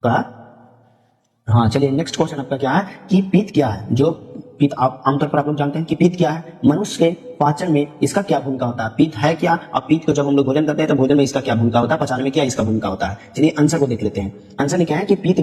का। हाँ चलिए नेक्स्ट क्वेश्चन आपका क्या है कि पित्त क्या है। जो पित्त आप आमतौर पर आप लोग जानते हैं कि पित्त क्या है, मनुष्य के पाचन में इसका क्या भूमिका होता है, पित्त है क्या, और पित्त को जब हम लोग भोजन करते हैं तो भोजन में इसका क्या भूमिका होता है, पचाने में क्या इसका भूमिका होता है। चलिए आंसर को देख लेते हैं। आंसर में क्या है कि पित्त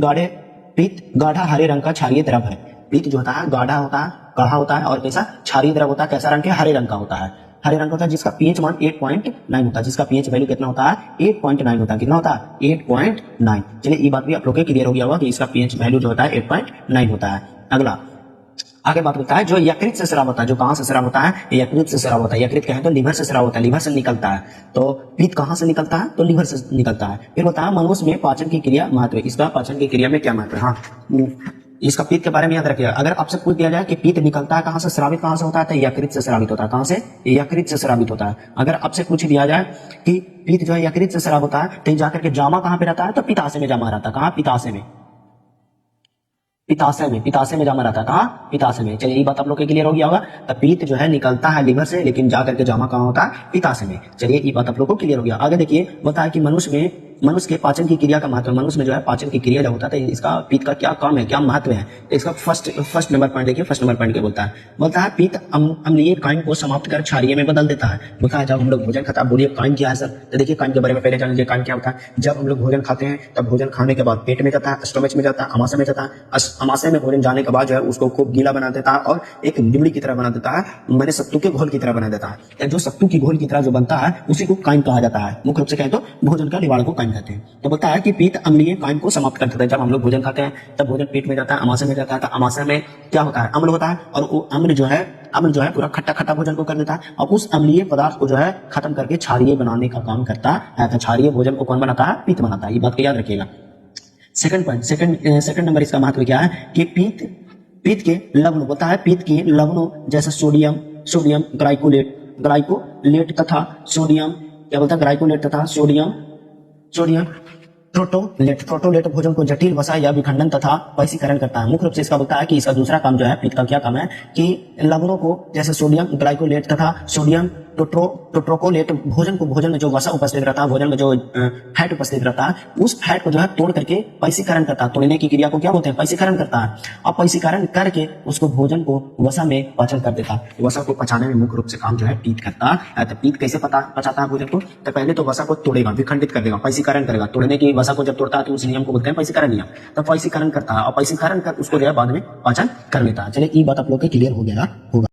गाढ़ा हरे रंग का क्षारीय द्रव है। पित्त जो होता है गाढ़ा होता है, गाढ़ा होता है और कैसा क्षारीय द्रव होता है, कैसा रंग के, हरे रंग का होता है, हरे रंग का होता है, जिसका पीएच मान 8.9 होता है, जिसका पीएच वैल्यू कितना होता है 8.9 होता है, कितना होता है 8.9। चलिए ये बात भी आप लोग के क्लियर हो गया होगा कि इसका पीएच वैल्यू जो होता है 8.9 होता है। अगला आगे बात करता है जो यकृत से स्राव होता है, जो कहां से स्राव होता है, यकृत से स्राव होता है। यकृत कहें तो लीवर से स्राव होता है, लीवर से निकलता है। तो पित्त कहां से निकलता है, तो लीवर से निकलता है। फिर होता है मनुष्य में पाचन की क्रिया महत्व, इसका पाचन की क्रिया में क्या महत्व है। हाँ इसका पित्त के बारे में याद रखिएगा। अगर आपसे पूछ दिया जाए कि पित्त निकलता है कहां से, स्रावित कहां से होता है, तो यकृत से स्रावित होता है। कहां से, यकृत से स्रावित होता है। अगर आपसे पूछ दिया जाए कि पित्त जो है यकृत से स्राव होता है तो जाकर के जमा कहां पे रहता है, तो पित्ताशय में जमा रहता है। कहां, पित्ताशय में, पित्ताशय में जमा रहता है। कहां, पित्ताशय में। चलिए ये बात आप लोग के क्लियर हो गया होगा। तो पित्त जो है निकलता है लीवर से, लेकिन जाकर के जमा कहां होता है, पित्ताशय में। चलिए ये बात आप लोग को क्लियर हो गया। आगे देखिए बता है कि मनुष्य के पाचन की क्रिया का महत्व, मनुष्य में जो है पाचन की क्रिया जब होता है तो इसका पित्त का क्या काम है, क्या महत्व है। इसका फर्स्ट नंबर पॉइंट देखिए, फर्स्ट नंबर पॉइंट क्या बोलता है पित्त अम्लीय कायम को समाप्त कर क्षारीय में बदल देता है। बोलता है जब हम लोग भोजन खाता, बोलिए कायम क्या है सर, तो देखिए कायम के बारे में पहले जान लीजिए। कायम क्या होता है, जब हम लोग भोजन खाते हैं तब भोजन खाने के बाद पेट में जाता है, स्टोमच में जाता है, अमाशय में जाता है। अमाशय में भोजन जाने के बाद जो है उसको खूब गीला बना देता है और एक लिबड़ी की तरह बना देता है, मैंने सत्तू के घोल की तरह बना देता है। जो सत्तू की घोल की तरह जो बनता है उसी को कायम कहा जाता है। मुख्य रूप से कहें तो भोजन का निवारण को कायम कहते हैं। तो बोलता है कि पित्त अम्लीय कायम को समाप्त कर देता है। जब हम लोग भोजन खाते हैं तब भोजन पेट में जाता है, अमाशय में जाता है, तो अमाशय में क्या होता है, अम्ल होता है, और वो अम्ल जो है पूरा खट्टा खट्टा भोजन को कर देता है, और उस अम्लीय पदार्थ को जो है खत्म करके क्षारीय बनाने का काम करता है। तो क्षारीय भोजन को कौन बनाता है, पित्त बनाता है। ये बात को याद रखिएगा। सेकंड पॉइंट, सेकंड नंबर इसका महत्व क्या है कि पित्त के लवणों, होता है पित्त के लवणों जैसे सोडियम ग्लाइकोलेट तथा सोडियम, क्या बोलता है, ग्लाइकोलेट तथा सोडियम प्रोटोलेट भोजन को जटिल वसा या विखंडन तथा वैसीकरण करता है। मुख्य रूप से इसका बोलता है कि इसका दूसरा काम जो है, पित्त का क्या काम है कि लवणों को जैसे सोडियम ग्लाइकोलेट तथा सोडियम टोट्रोकोलेट भोजन में जो वसा उपस्थित रहता है, भोजन में जो फैट उपस्थित रहता है, उस फैट को जो है तोड़ करके पैसीकरण करता है। तोड़ने की क्रिया को क्या बोलते हैं, पैसीकरण करता है। और पैसीकरण करके उसको भोजन को वसा में पाचन कर देता है। वसा को पचाने में मुख्य रूप से काम जो है पित्त करता है। तो पित्त कैसे पचाता है भोजन को, तो पहले तो वसा को तोड़ेगा, विखंडित कर देगा, पैसीकरण करेगा। तोड़ने की वसा को जब तोड़ता है तो उस नियम को बोलते हैं पैसीकरण नियम। तो पैसीकरण करता है और पैसीकरण कर उसको जो है बाद में पाचन कर लेता है। चलिए ये बात आप लोग के क्लियर हो गया होगा।